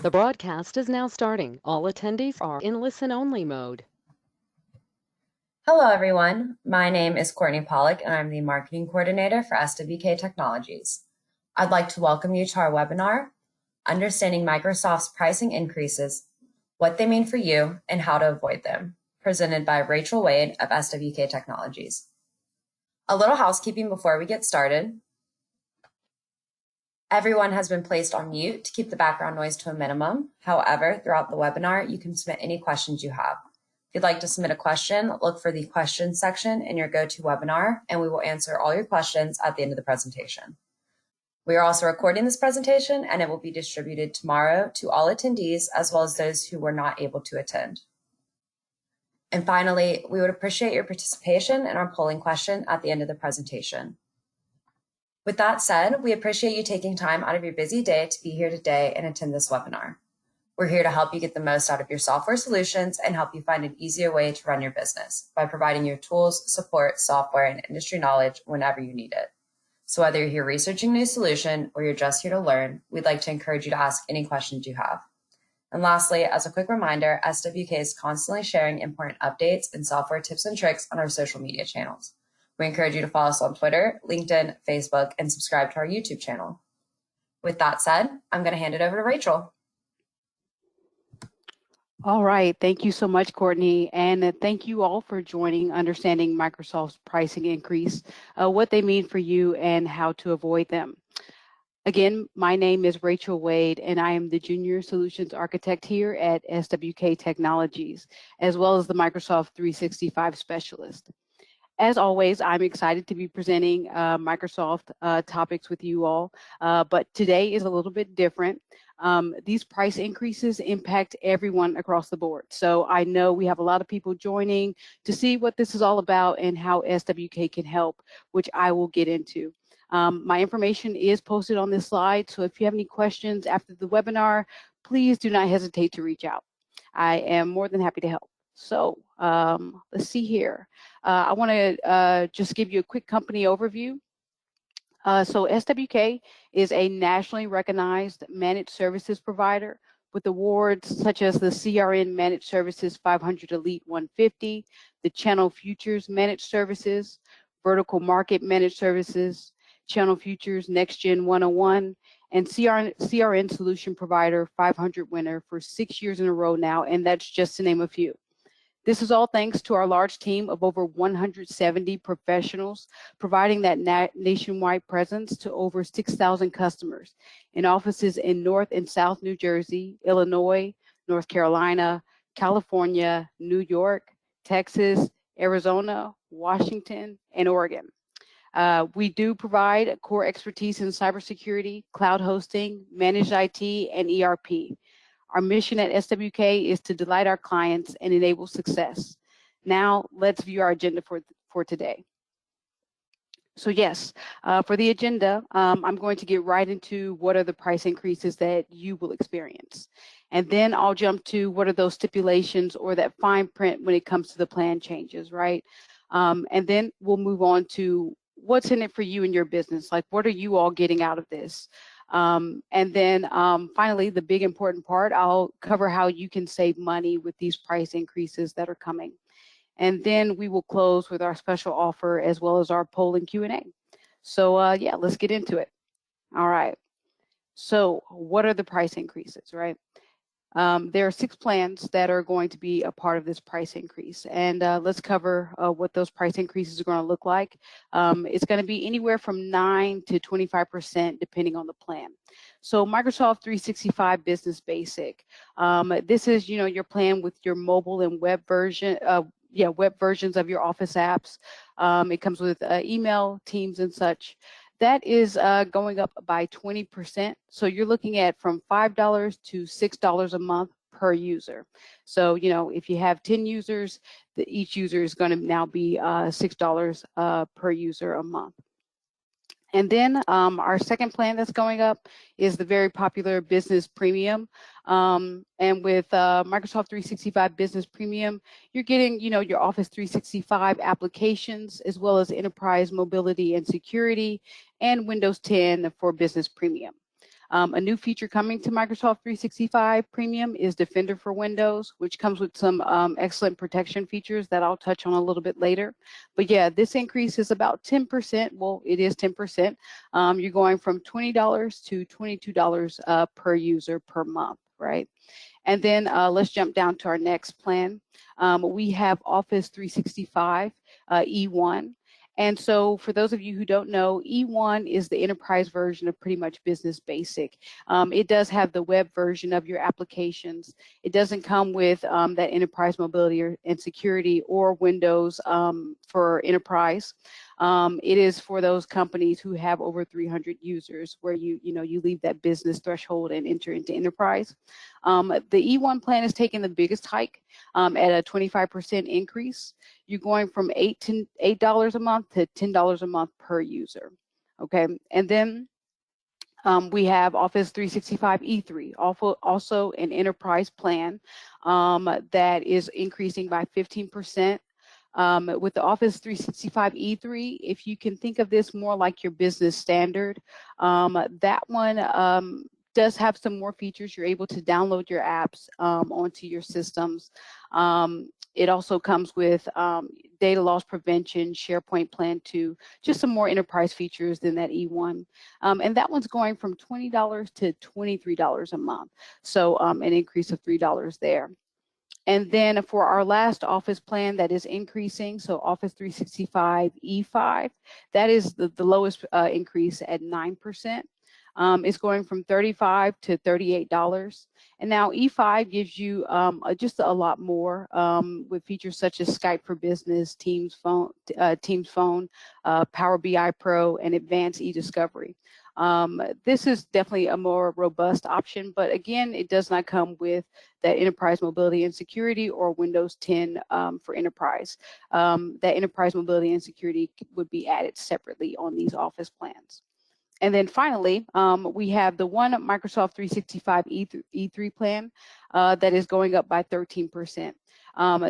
The broadcast is now starting. All attendees are in listen-only mode. Hello, everyone. My name is Courtney Pollock, and I'm the Marketing Coordinator for SWK Technologies. I'd like to welcome you to our webinar, Understanding Microsoft's Pricing Increases, What They Mean for You, and How to Avoid Them, presented by Rachael Wade of SWK Technologies. A little housekeeping before we get started. Everyone has been placed on mute to keep the background noise to a minimum. However, throughout the webinar, you can submit any questions you have. If you'd like to submit a question, look for the questions section in your GoToWebinar, and we will answer all your questions at the end of the presentation. We are also recording this presentation, and it will be distributed tomorrow to all attendees, as well as those who were not able to attend. And finally, we would appreciate your participation in our polling question at the end of the presentation. With that said, we appreciate you taking time out of your busy day to be here today and attend this webinar. We're here to help you get the most out of your software solutions and help you find an easier way to run your business by providing you tools, support, software, and industry knowledge whenever you need it. So whether you're here researching a new solution or you're just here to learn, we'd like to encourage you to ask any questions you have. And lastly, as a quick reminder, SWK is constantly sharing important updates and software tips and tricks on our social media channels. We encourage you to follow us on Twitter, LinkedIn, Facebook, and subscribe to our YouTube channel. With that said, I'm going to hand it over to Rachael. All right. Thank you so much, Courtney. And thank you all for joining Understanding Microsoft's Pricing Increase, what they mean for you and how to avoid them. Again, my name is Rachael Wade, and I am the Junior Solutions Architect here at SWK Technologies, as well as the Microsoft 365 Specialist. As always, I'm excited to be presenting Microsoft topics with you all, but today is a little bit different. These price increases impact everyone across the board. So I know we have a lot of people joining to see what this is all about and how SWK can help, which I will get into. My information is posted on this slide, so if you have any questions after the webinar, please do not hesitate to reach out. I am more than happy to help. So let's see here. I want to just give you a quick company overview. So SWK is a nationally recognized managed services provider with awards such as the CRN Managed Services 500 Elite 150, the Channel Futures Managed Services, Vertical Market Managed Services, Channel Futures Next Gen 101, and CRN Solution Provider 500 winner for 6 years in a row now, and that's just to name a few. This is all thanks to our large team of over 170 professionals, providing that nationwide presence to over 6,000 customers in offices in North and South New Jersey, Illinois, North Carolina, California, New York, Texas, Arizona, Washington, and Oregon. We do provide core expertise in cybersecurity, cloud hosting, managed IT, and ERP. Our mission at SWK is to delight our clients and enable success. Now, let's view our agenda for today. So yes, for the agenda, I'm going to get right into what are the price increases that you will experience. And then I'll jump to what are those stipulations or that fine print when it comes to the plan changes, right? And then we'll move on to what's in it for you and your business. Like, what are you all getting out of this? And then finally, the big important part, I'll cover how you can save money with these price increases that are coming. And then we will close with our special offer as well as our poll and Q&A. So yeah, let's get into it. All right. So what are the price increases, right? There are 6 plans that are going to be a part of this price increase. And let's cover what those price increases are going to look like. It's going to be anywhere from 9 to 25% depending on the plan. So Microsoft 365 Business Basic. This is, your plan with your mobile and web version. Web versions of your Office apps. It comes with email, Teams, and such. That is going up by 20%. So you're looking at from $5 to $6 a month per user. So, if you have 10 users, each user is going to now be $6 per user a month. And then our second plan that's going up is the very popular Business Premium. And with Microsoft 365 Business Premium, you're getting, your Office 365 applications, as well as enterprise mobility and security, and Windows 10 for Business Premium. A new feature coming to Microsoft 365 Premium is Defender for Windows, which comes with some excellent protection features that I'll touch on a little bit later. But yeah, this increase is about 10%. Well, it is 10%. You're going from $20 to $22 per user per month, right? And then let's jump down to our next plan. We have Office 365 E1. And so for those of you who don't know, E1 is the enterprise version of pretty much Business Basic. It does have the web version of your applications. It doesn't come with that enterprise mobility and security or Windows for enterprise. It is for those companies who have over 300 users, where you leave that business threshold and enter into enterprise. The E1 plan is taking the biggest hike at a 25% increase. You're going from $8 a month to $10 a month per user. Okay, and then we have Office 365 E3, also an enterprise plan that is increasing by 15%. With the Office 365 E3, if you can think of this more like your business standard, that one does have some more features. You're able to download your apps onto your systems. It also comes with data loss prevention, SharePoint Plan 2, just some more enterprise features than that E1. And that one's going from $20 to $23 a month. So an increase of $3 there. And then for our last Office plan that is increasing, so Office 365 E5, that is the lowest increase at 9%. It's going from $35 to $38. And now E5 gives you just a lot more with features such as Skype for Business, Teams Phone, Power BI Pro, and Advanced e-discovery. This is definitely a more robust option, but again, it does not come with that enterprise mobility and security or Windows 10 for enterprise. That enterprise mobility and security would be added separately on these Office plans. And then finally, we have the one Microsoft 365 E3 plan that is going up by 13%.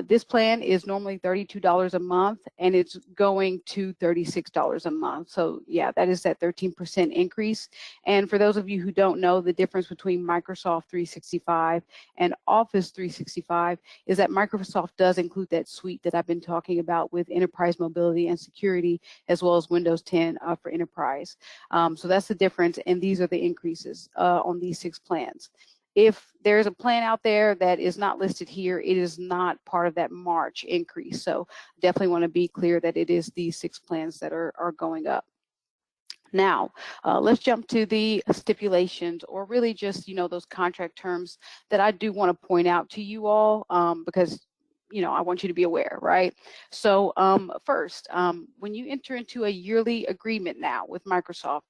This plan is normally $32 a month, and it's going to $36 a month. So yeah, that is that 13% increase. And for those of you who don't know, the difference between Microsoft 365 and Office 365 is that Microsoft does include that suite that I've been talking about with enterprise mobility and security, as well as Windows 10 for enterprise. So that's the difference, and these are the increases on these 6 plans. If there's a plan out there that is not listed here, it is not part of that March increase. So definitely want to be clear that it is these 6 plans that are going up. Now, let's jump to the stipulations, or really just, those contract terms that I do want to point out to you all because I want you to be aware, right? So first, when you enter into a yearly agreement now with Microsoft,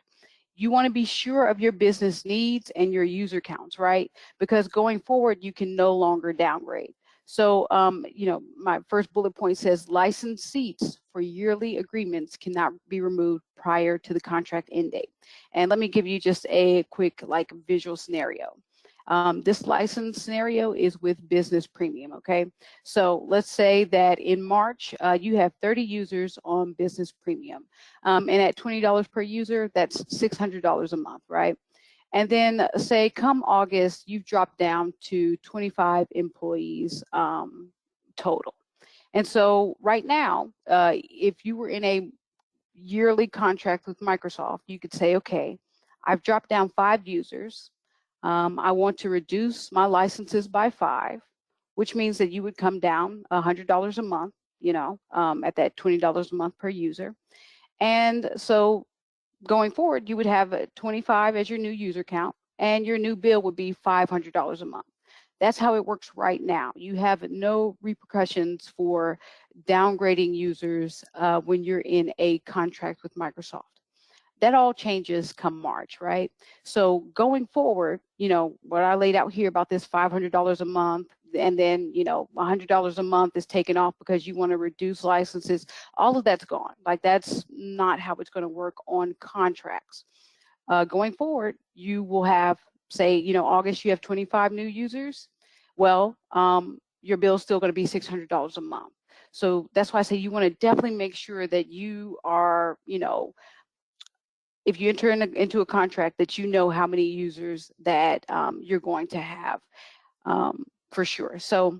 you want to be sure of your business needs and your user counts, right? Because going forward, you can no longer downgrade. So, my first bullet point says licensed seats for yearly agreements cannot be removed prior to the contract end date. And let me give you just a quick visual scenario. This license scenario is with Business Premium, okay? So let's say that in March, you have 30 users on Business Premium. And at $20 per user, that's $600 a month, right? And then say come August, you've dropped down to 25 employees total. And so right now, if you were in a yearly contract with Microsoft, you could say, okay, I've dropped down 5 users. I want to reduce my licenses by 5, which means that you would come down $100 a month, at that $20 a month per user. And so going forward, you would have 25 as your new user count, and your new bill would be $500 a month. That's how it works right now. You have no repercussions for downgrading users when you're in a contract with Microsoft. That all changes come March, right? So going forward, what I laid out here about this $500 a month, and then, $100 a month is taken off because you want to reduce licenses, all of that's gone. That's not how it's going to work on contracts. Going forward, you will have, say, August, you have 25 new users. Well, your bill's still going to be $600 a month. So that's why I say you want to definitely make sure that you are, if you enter into a contract that you know how many users that you're going to have for sure. So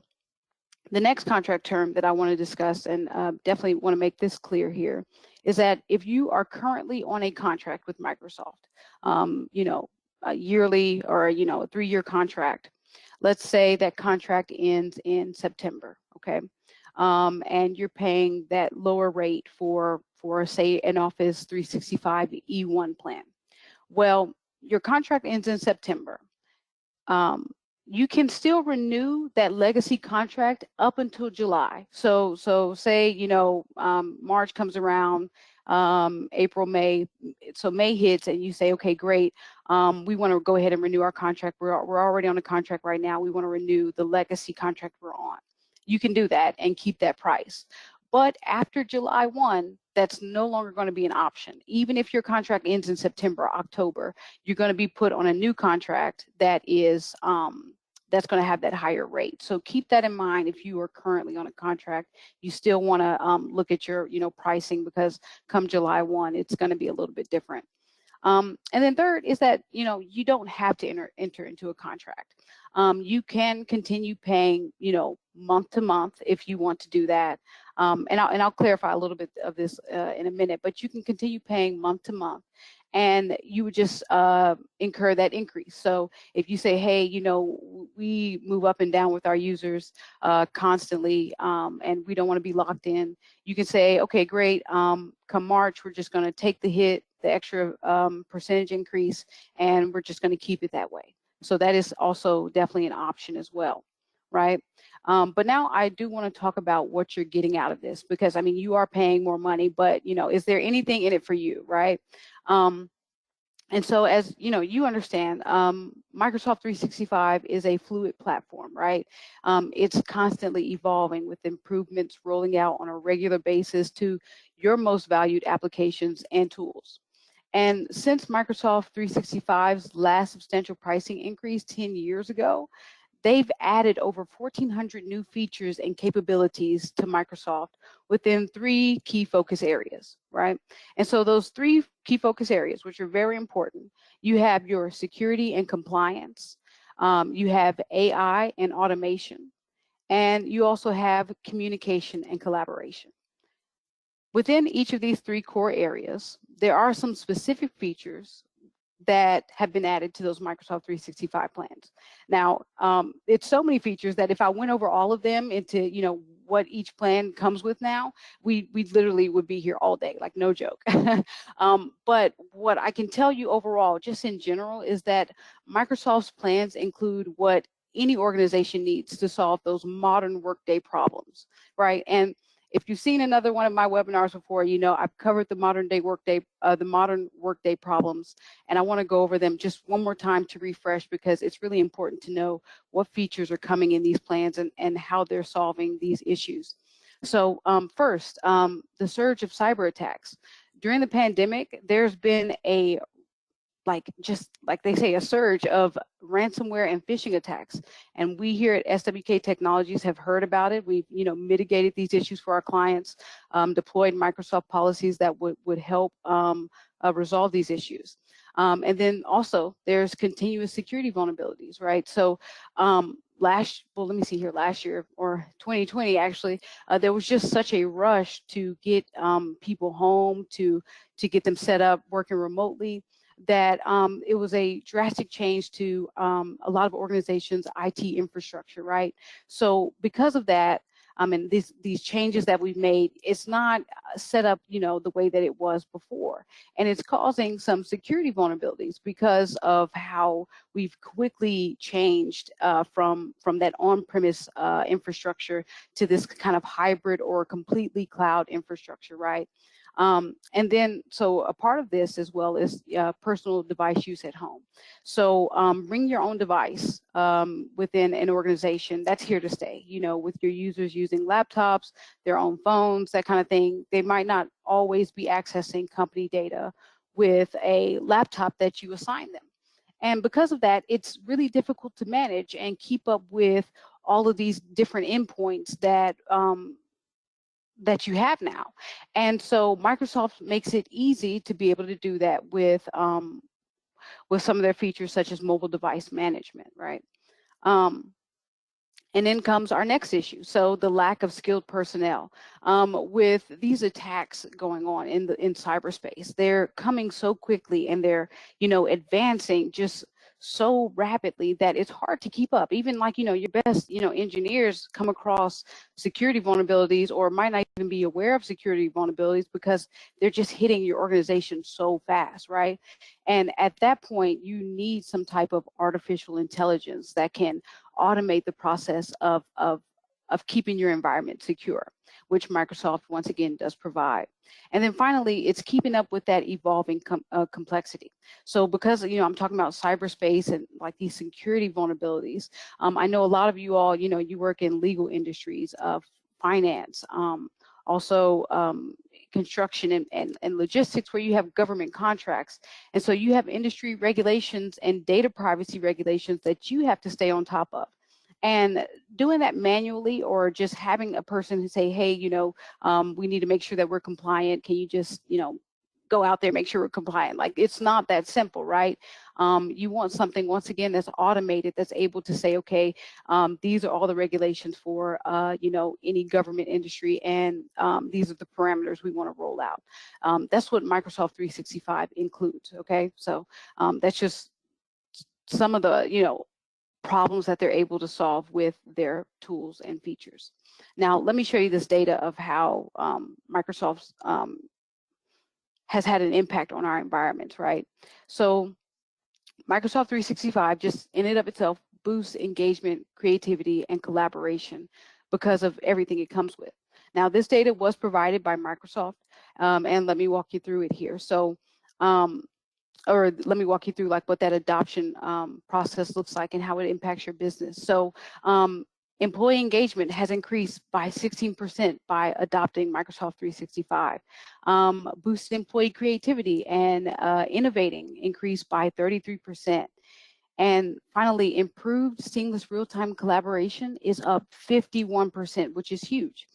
the next contract term that I want to discuss, and definitely want to make this clear here, is that if you are currently on a contract with Microsoft, a yearly or, a 3-year contract, let's say that contract ends in September, okay? And you're paying that lower rate for say an Office 365 E1 plan. Well, your contract ends in September. You can still renew that legacy contract up until July. So say, March comes around, April, May. So May hits and you say, okay, great. We want to go ahead and renew our contract. We're already on a contract right now. We want to renew the legacy contract we're on. You can do that and keep that price. But after July 1, that's no longer going to be an option. Even if your contract ends in September, October, you're going to be put on a new contract that is that's going to have that higher rate. So keep that in mind. If you are currently on a contract, you still want to look at your pricing, because come July 1, it's going to be a little bit different. And then third is that you don't have to enter into a contract. You can continue paying month to month if you want to do that. And I'll clarify a little bit of this in a minute, but you can continue paying month to month, and you would just incur that increase. So if you say, hey, we move up and down with our users constantly, and we don't want to be locked in, you can say, okay, great. Come March, we're just going to take the hit, the extra percentage increase, and we're just going to keep it that way. So that is also definitely an option as well, right? But now I do want to talk about what you're getting out of this, because I mean, you are paying more money, but is there anything in it for you, right? And so, as you understand, Microsoft 365 is a fluid platform, right? It's constantly evolving with improvements rolling out on a regular basis to your most valued applications and tools. And since Microsoft 365's last substantial pricing increase 10 years ago, they've added over 1,400 new features and capabilities to Microsoft within 3 key focus areas, right? And so those 3 key focus areas, which are very important, you have your security and compliance, you have AI and automation, and you also have communication and collaboration. Within each of these 3 core areas, there are some specific features that have been added to those Microsoft 365 plans. Now, it's so many features that if I went over all of them into, what each plan comes with now, we literally would be here all day, like no joke. But what I can tell you overall, just in general, is that Microsoft's plans include what any organization needs to solve those modern workday problems, right? And if you've seen another one of my webinars before, I've covered the modern workday problems, and I want to go over them just one more time to refresh, because it's really important to know what features are coming in these plans and how they're solving these issues. So first, the surge of cyber attacks. During the pandemic, there's been just like they say, a surge of ransomware and phishing attacks. And we here at SWK Technologies have heard about it. We've, mitigated these issues for our clients, deployed Microsoft policies that would help resolve these issues. And then also there's continuous security vulnerabilities, right? So last year, or 2020 actually, there was just such a rush to get people home, to get them set up working remotely, that it was a drastic change to a lot of organizations' IT infrastructure, right? So because of that, and these changes that we've made, it's not set up, the way that it was before, and it's causing some security vulnerabilities because of how we've quickly changed from that on-premise infrastructure to this kind of hybrid or completely cloud infrastructure, right? And then, so a part of this as well is personal device use at home. So bring your own device within an organization. That's here to stay, with your users using laptops, their own phones, that kind of thing. They might not always be accessing company data with a laptop that you assign them. And because of that, it's really difficult to manage and keep up with all of these different endpoints that that you have now. And so Microsoft makes it easy to be able to do that with some of their features such as mobile device management, right? And then comes our next issue. So the lack of skilled personnel. With these attacks going on in cyberspace, they're coming so quickly and they're, advancing just so rapidly that it's hard to keep up. Even like, your best, engineers come across security vulnerabilities or might not even be aware of security vulnerabilities because they're just hitting your organization so fast, right? And at that point, you need some type of artificial intelligence that can automate the process of keeping your environment secure, which Microsoft once again does provide. And then finally, it's keeping up with that evolving complexity. So because, I'm talking about cyberspace and like these security vulnerabilities, I know a lot of you all, you work in legal industries, finance, also construction and logistics where you have government contracts. And so you have industry regulations and data privacy regulations that you have to stay on top of. And doing that manually or just having a person who say, hey, we need to make sure that we're compliant. Can you just, go out there, make sure we're compliant? Like, it's not that simple, right? You want something, once again, that's automated, that's able to say, okay, these are all the regulations for, any government industry, and these are the parameters we want to roll out. That's what Microsoft 365 includes, okay? So that's just some of the, problems that they're able to solve with their tools and features. Now, let me show you this data of how Microsoft has had an impact on our environments, right? So Microsoft 365 just in and of itself boosts engagement, creativity, and collaboration because of everything it comes with. Now, this data was provided by Microsoft, and let me walk you through it here. So, or let me walk you through like what that adoption process looks like and how it impacts your business. So employee engagement has increased by 16% by adopting Microsoft 365. Boosted employee creativity and innovating increased by 33%. And finally, improved seamless real-time collaboration is up 51%, which is huge.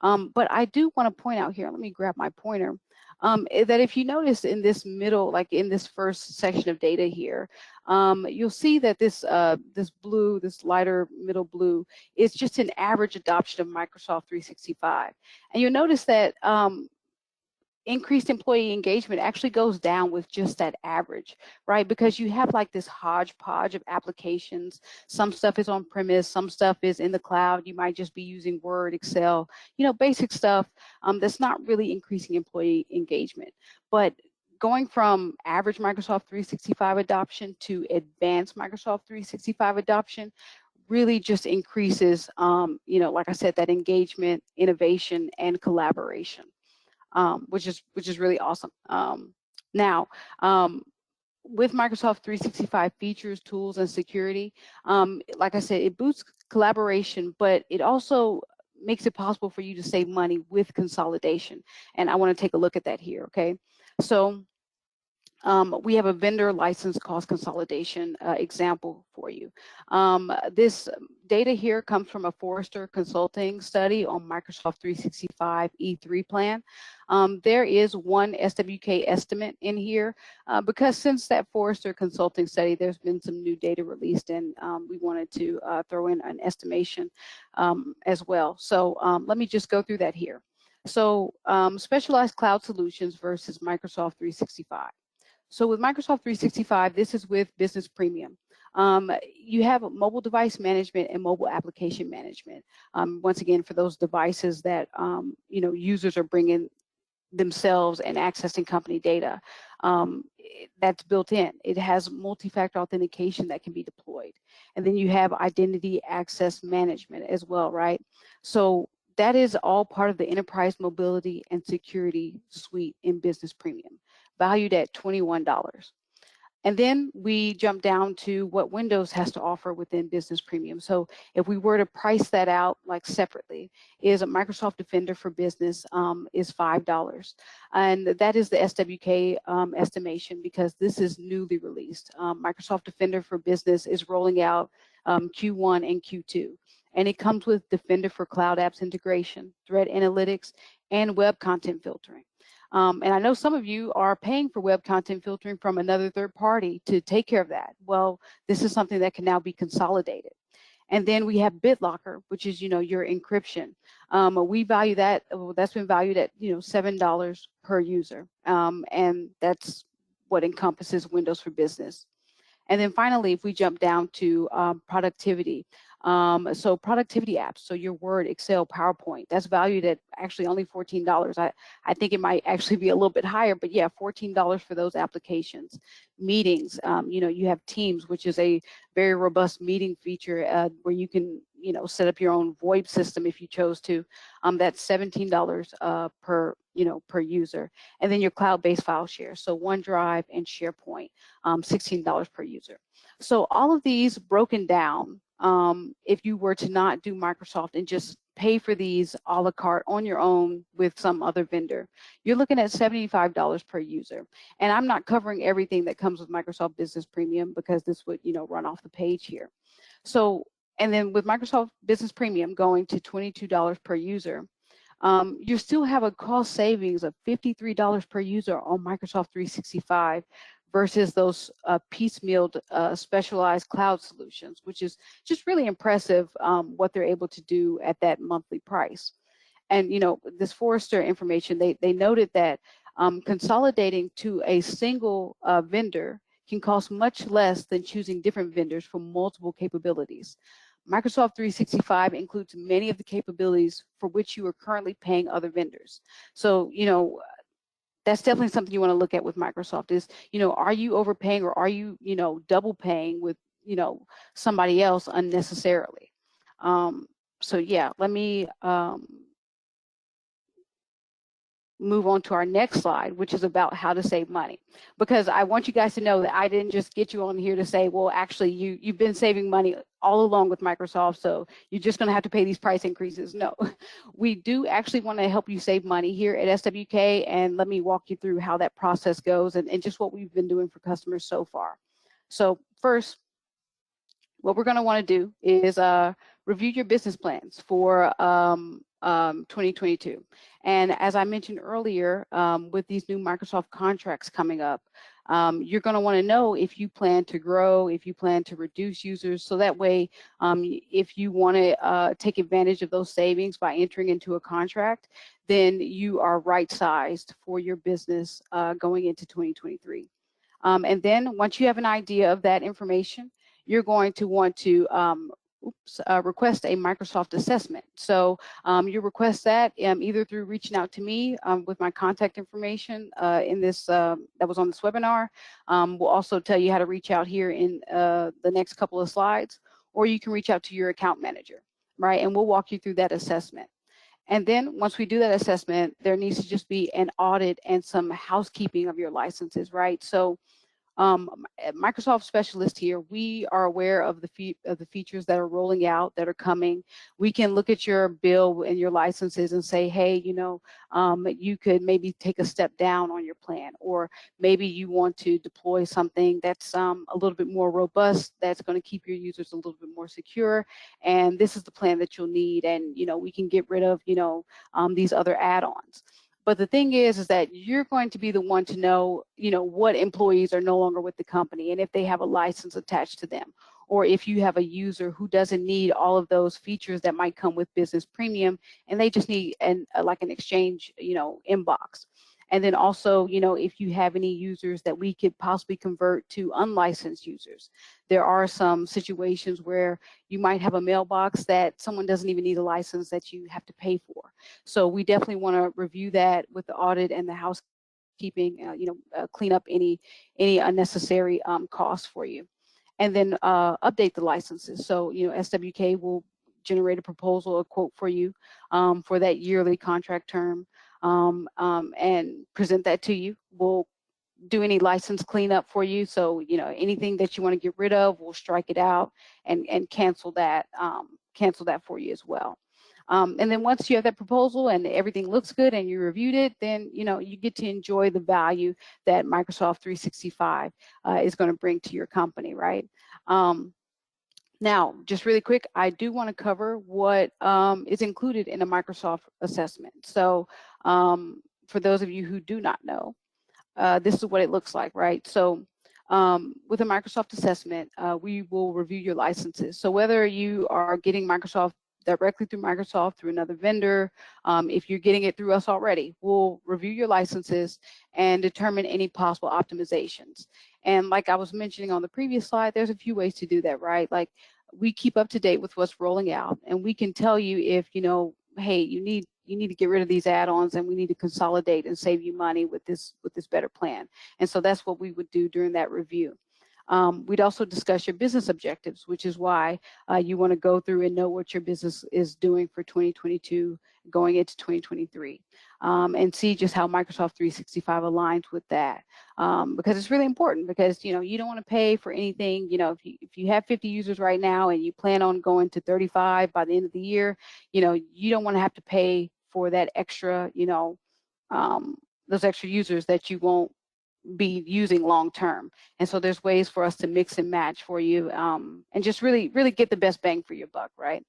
But I do want to point out here, let me grab my pointer, that if you notice in this middle, like in this first section of data here, you'll see that this blue, this lighter middle blue, is just an average adoption of Microsoft 365. And you'll notice that increased employee engagement actually goes down with just that average, right? Because you have like this hodgepodge of applications. Some stuff is on premise, some stuff is in the cloud. You might just be using Word, Excel, basic stuff that's not really increasing employee engagement. But going from average Microsoft 365 adoption to advanced Microsoft 365 adoption really just increases, like I said, that engagement, innovation, and collaboration. Which is really awesome. Now, with Microsoft 365 features, tools, and security, like I said, it boosts collaboration, but it also makes it possible for you to save money with consolidation. And I want to take a look at that here, okay? So we have a vendor license cost consolidation example for you. This data here comes from a Forrester Consulting study on Microsoft 365 E3 plan. There is one SWK estimate in here because since that Forrester Consulting study, there's been some new data released, and we wanted to throw in an estimation as well. So let me just go through that here. So specialized cloud solutions versus Microsoft 365. So with Microsoft 365, this is with Business Premium. You have mobile device management and mobile application management. Once again, for those devices that users are bringing themselves and accessing company data, that's built in. It has multi-factor authentication that can be deployed. And then you have identity access management as well, right? So that is all part of the enterprise mobility and security suite in Business Premium, valued at $21. And then we jump down to what Windows has to offer within Business Premium. So if we were to price that out like separately, is a Microsoft Defender for Business is $5. And that is the SWK estimation because this is newly released. Microsoft Defender for Business is rolling out Q1 and Q2. and it comes with Defender for Cloud Apps integration, threat analytics, and web content filtering. And I know some of you are paying for web content filtering from another third party to take care of that. Well, this is something that can now be consolidated. And then we have BitLocker, which is, your encryption. We value that. Well, that's been valued at, $7 per user, and that's what encompasses Windows for Business. And then finally, if we jump down to productivity, so productivity apps, so your Word, Excel, PowerPoint, that's valued at actually only $14. I think it might actually be a little bit higher, but yeah, $14 for those applications. Meetings, you have Teams, which is a very robust meeting feature where you can, set up your own VoIP system if you chose to. That's $17 per user. And then your cloud-based file share, so OneDrive and SharePoint, $16 per user. So all of these broken down, if you were to not do Microsoft and just pay for these a la carte on your own with some other vendor, you're looking at $75 per user. And I'm not covering everything that comes with Microsoft Business Premium because this would, run off the page here. So, and then with Microsoft Business Premium going to $22 per user, you still have a cost savings of $53 per user on Microsoft 365 versus those piecemealed specialized cloud solutions, which is just really impressive what they're able to do at that monthly price. And, this Forrester information, they noted that consolidating to a single vendor can cost much less than choosing different vendors for multiple capabilities. Microsoft 365 includes many of the capabilities for which you are currently paying other vendors. So, that's definitely something you want to look at with Microsoft is, are you overpaying or are you, double paying with, somebody else unnecessarily? So yeah, let me move on to our next slide, which is about how to save money. Because I want you guys to know that I didn't just get you on here to say, well, actually, you've been saving money all along with Microsoft, so you're just going to have to pay these price increases. No, we do actually want to help you save money here at SWK, and let me walk you through how that process goes and just what we've been doing for customers so far. So first, what we're going to want to do is review your business plans for 2022. And as I mentioned earlier, with these new Microsoft contracts coming up, you're going to want to know if you plan to grow, if you plan to reduce users. So that way, if you want to take advantage of those savings by entering into a contract, then you are right-sized for your business going into 2023. And then once you have an idea of that information, you're going to want to request a Microsoft assessment. So you request that either through reaching out to me with my contact information in this that was on this webinar. We'll also tell you how to reach out here in the next couple of slides, or you can reach out to your account manager, right? And we'll walk you through that assessment. And then once we do that assessment, there needs to just be an audit and some housekeeping of your licenses, right? So Microsoft specialists here, we are aware of the features that are rolling out, that are coming. We can look at your bill and your licenses and say, hey, you could maybe take a step down on your plan, or maybe you want to deploy something that's a little bit more robust, that's going to keep your users a little bit more secure, and this is the plan that you'll need, and we can get rid of these other add-ons. But the thing is that you're going to be the one to know, what employees are no longer with the company and if they have a license attached to them, or if you have a user who doesn't need all of those features that might come with Business Premium and they just need like an exchange, inbox. And then also, if you have any users that we could possibly convert to unlicensed users. There are some situations where you might have a mailbox that someone doesn't even need a license that you have to pay for. So we definitely want to review that with the audit and the housekeeping, clean up any unnecessary costs for you. And then update the licenses. So, SWK will generate a proposal, a quote for you for that yearly contract term. And present that to you. We'll do any license cleanup for you. So, anything that you want to get rid of, we'll strike it out and cancel that for you as well. And then once you have that proposal and everything looks good and you reviewed it, then, you get to enjoy the value that Microsoft 365 is going to bring to your company, right? Now, just really quick, I do want to cover what is included in a Microsoft assessment. So for those of you who do not know, this is what it looks like, right? So with a Microsoft assessment, we will review your licenses. So whether you are getting Microsoft directly through Microsoft, through another vendor, if you're getting it through us already, we'll review your licenses and determine any possible optimizations. And like I was mentioning on the previous slide, there's a few ways to do that, right? Like we keep up to date with what's rolling out, and we can tell you if, you know, hey, you need to get rid of these add-ons and we need to consolidate and save you money with this better plan. And so that's what we would do during that review. We'd also discuss your business objectives, which is why you want to go through and know what your business is doing for 2022 going into 2023, and see just how Microsoft 365 aligns with that, because it's really important, because you know you don't want to pay for anything. You know, if you have 50 users right now and you plan on going to 35 by the end of the year, you know, you don't want to have to pay for that extra, you know, those extra users that you won't be using long term. And so there's ways for us to mix and match for you, and just really get the best bang for your buck, right?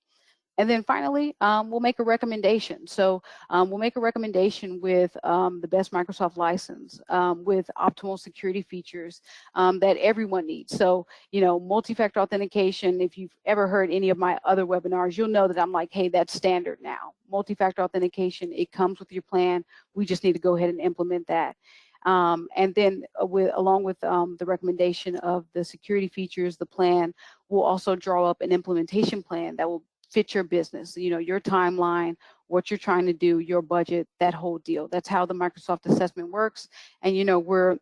And then finally, we'll make a recommendation. So we'll make a recommendation with the best Microsoft license, with optimal security features that everyone needs. So, you know, multi-factor authentication, if you've ever heard any of my other webinars, you'll know that I'm like, hey, that's standard now. Multi-factor authentication, it comes with your plan. We just need to go ahead and implement that. And then along with the recommendation of the security features, the plan, we'll also draw up an implementation plan that will fit your business, you know, your timeline, what you're trying to do, your budget, that whole deal. That's how the Microsoft assessment works. And, you know, we're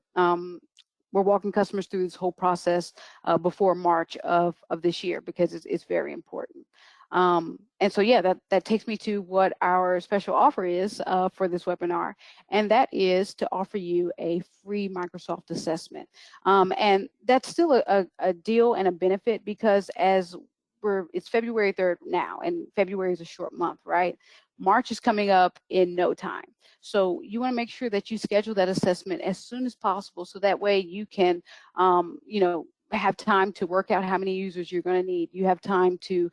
walking customers through this whole process before March of this year, because it's very important. And so, yeah, that takes me to what our special offer is for this webinar, and that is to offer you a free Microsoft assessment. And that's still a deal and a benefit, because as it's February 3rd now, and February is a short month, right? March is coming up in no time. So you want to make sure that you schedule that assessment as soon as possible, so that way you can, you know, have time to work out how many users you're going to need. You have time to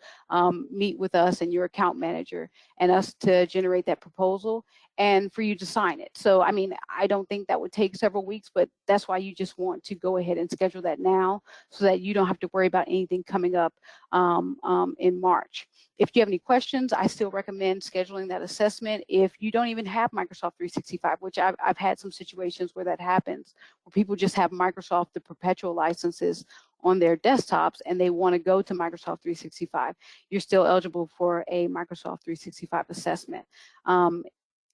meet with us and your account manager and us to generate that proposal and for you to sign it. So, I mean, I don't think that would take several weeks, but that's why you just want to go ahead and schedule that now, so that you don't have to worry about anything coming up in March. If you have any questions, I still recommend scheduling that assessment. If you don't even have Microsoft 365, which I've had some situations where that happens, where people just have Microsoft, the perpetual licenses on their desktops, and they want to go to Microsoft 365, you're still eligible for a Microsoft 365 assessment.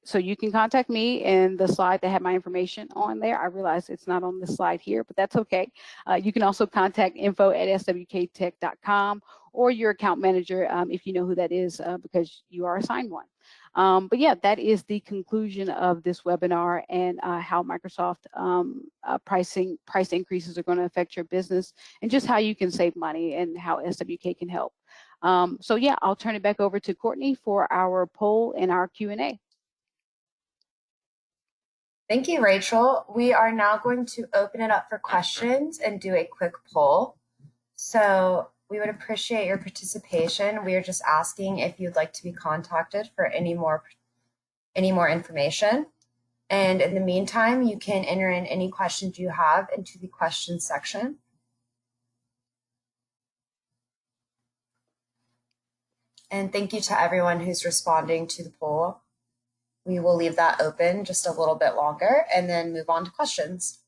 So you can contact me in the slide that had my information on there. I realize it's not on the slide here, but that's okay. You can also contact info@swktech.com, or your account manager if you know who that is, because you are assigned one. But yeah, that is the conclusion of this webinar, and how Microsoft price increases are going to affect your business, and just how you can save money and how SWK can help. So yeah, I'll turn it back over to Courtney for our poll and our Q&A. Thank you, Rachel. We are now going to open it up for questions and do a quick poll. So we would appreciate your participation. We are just asking if you'd like to be contacted for any more information. And in the meantime, you can enter in any questions you have into the questions section. And thank you to everyone who's responding to the poll. We will leave that open just a little bit longer and then move on to questions.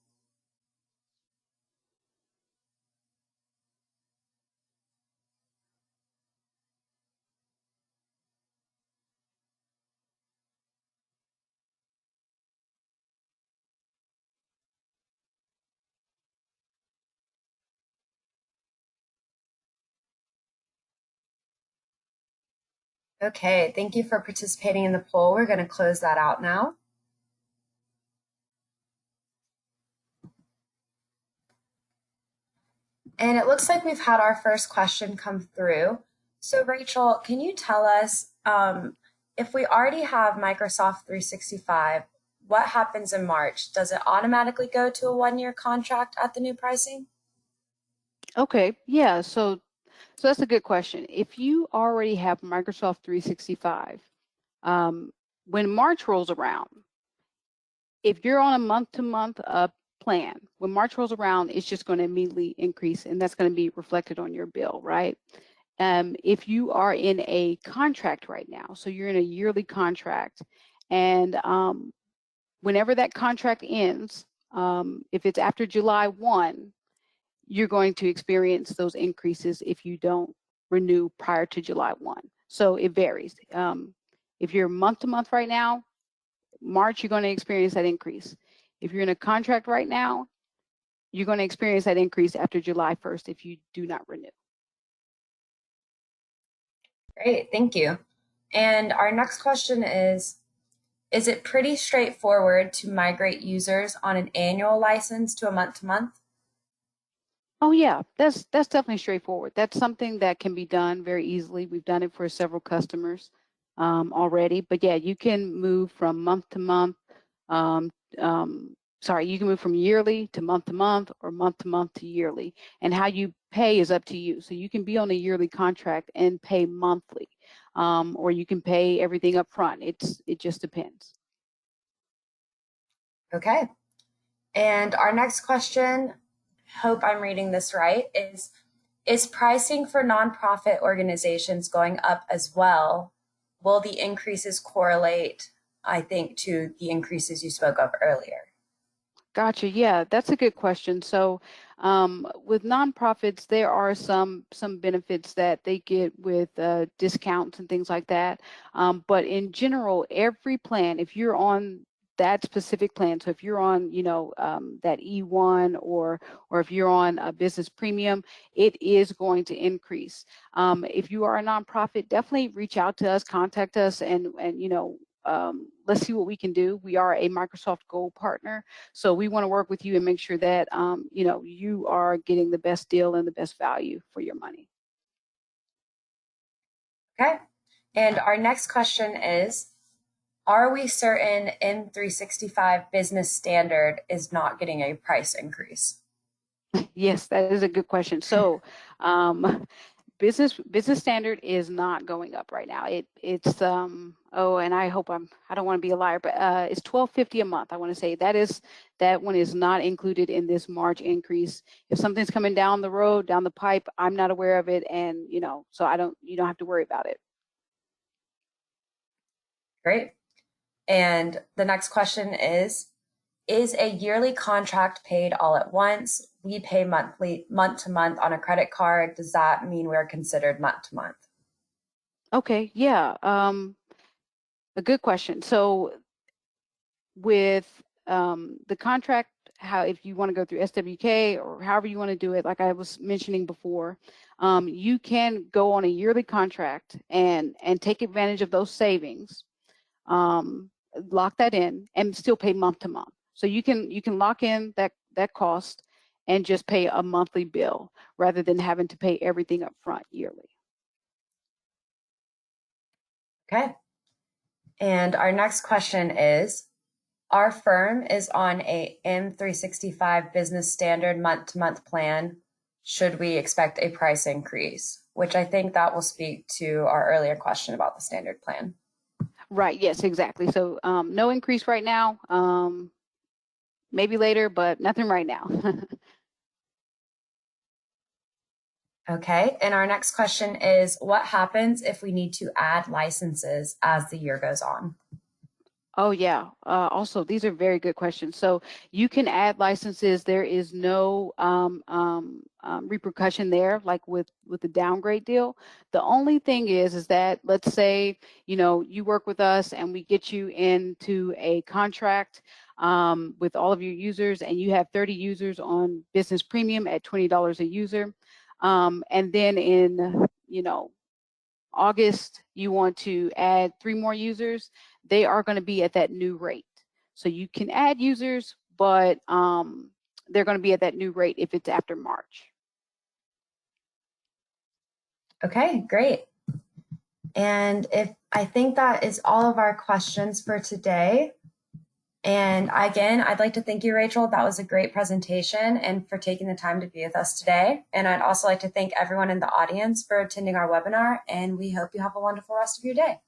Okay, thank you for participating in the poll. We're going to close that out now. And it looks like we've had our first question come through. So Rachel, can you tell us, if we already have Microsoft 365, what happens in March? Does it automatically go to a one-year contract at the new pricing? Okay, yeah, so So that's a good question. If you already have Microsoft 365, when March rolls around, if you're on a month-to-month plan, when March rolls around, it's just going to immediately increase, and that's going to be reflected on your bill, right? If you are in a contract right now, so you're in a yearly contract, and whenever that contract ends, if it's after July 1, you're going to experience those increases if you don't renew prior to July 1. So it varies. If you're month to month right now, March, you're going to experience that increase. If you're in a contract right now, you're going to experience that increase after July 1st if you do not renew. Great, thank you. And our next question is it pretty straightforward to migrate users on an annual license to a month-to-month? Oh yeah, that's definitely straightforward. That's something that can be done very easily. We've done it for several customers already. But yeah, you can move from month to month. You can move from yearly to month or month to yearly. And how you pay is up to you. So you can be on a yearly contract and pay monthly, or you can pay everything up front. It just depends. Okay. And our next question, hope I'm reading this right, is pricing for nonprofit organizations going up as well? Will the increases correlate, I think, to the increases you spoke of earlier? Gotcha. Yeah, that's a good question. So, with nonprofits, there are some benefits that they get with discounts and things like that. But in general, every plan, if you're on that specific plan, so if you're on, that E1 or if you're on a business premium, it is going to increase. If you are a nonprofit, definitely reach out to us, contact us, and let's see what we can do. We are a Microsoft Gold partner, so we want to work with you and make sure that you are getting the best deal and the best value for your money. Okay. And our next question is, are we certain M365 Business Standard is not getting a price increase? Yes, that is a good question. So, business standard is not going up right now. It's and I don't want to be a liar, but it's $12.50 a month. I want to say that one is not included in this March increase. If something's coming down the road, down the pipe, I'm not aware of it, and so you don't have to worry about it. Great. And the next question is a yearly contract paid all at once? We pay monthly, month to month on a credit card. Does that mean we're considered month to month? Okay, yeah, a good question. So with the contract, if you want to go through SWK or however you want to do it, like I was mentioning before, you can go on a yearly contract and take advantage of those savings, lock that in, and still pay month to month. So you can lock in that cost and just pay a monthly bill rather than having to pay everything up front yearly. Okay. And our next question is, our firm is on a M365 Business Standard month-to-month plan. Should we expect a price increase? Which I think that will speak to our earlier question about the standard plan. Right. Yes, exactly. So no increase right now. Maybe later, but nothing right now. Okay. And our next question is, what happens if we need to add licenses as the year goes on? Oh yeah. Also, these are very good questions. So you can add licenses. There is no repercussion there, like with the downgrade deal. The only thing is that, let's say you work with us and we get you into a contract with all of your users, and you have 30 users on Business Premium at $20 a user, and then in August, you want to add 3 more users, they are going to be at that new rate. So you can add users, but they're going to be at that new rate if it's after March. Okay, great. And I think that is all of our questions for today. And again, I'd like to thank you, Rachel. That was a great presentation and for taking the time to be with us today. And I'd also like to thank everyone in the audience for attending our webinar, and we hope you have a wonderful rest of your day.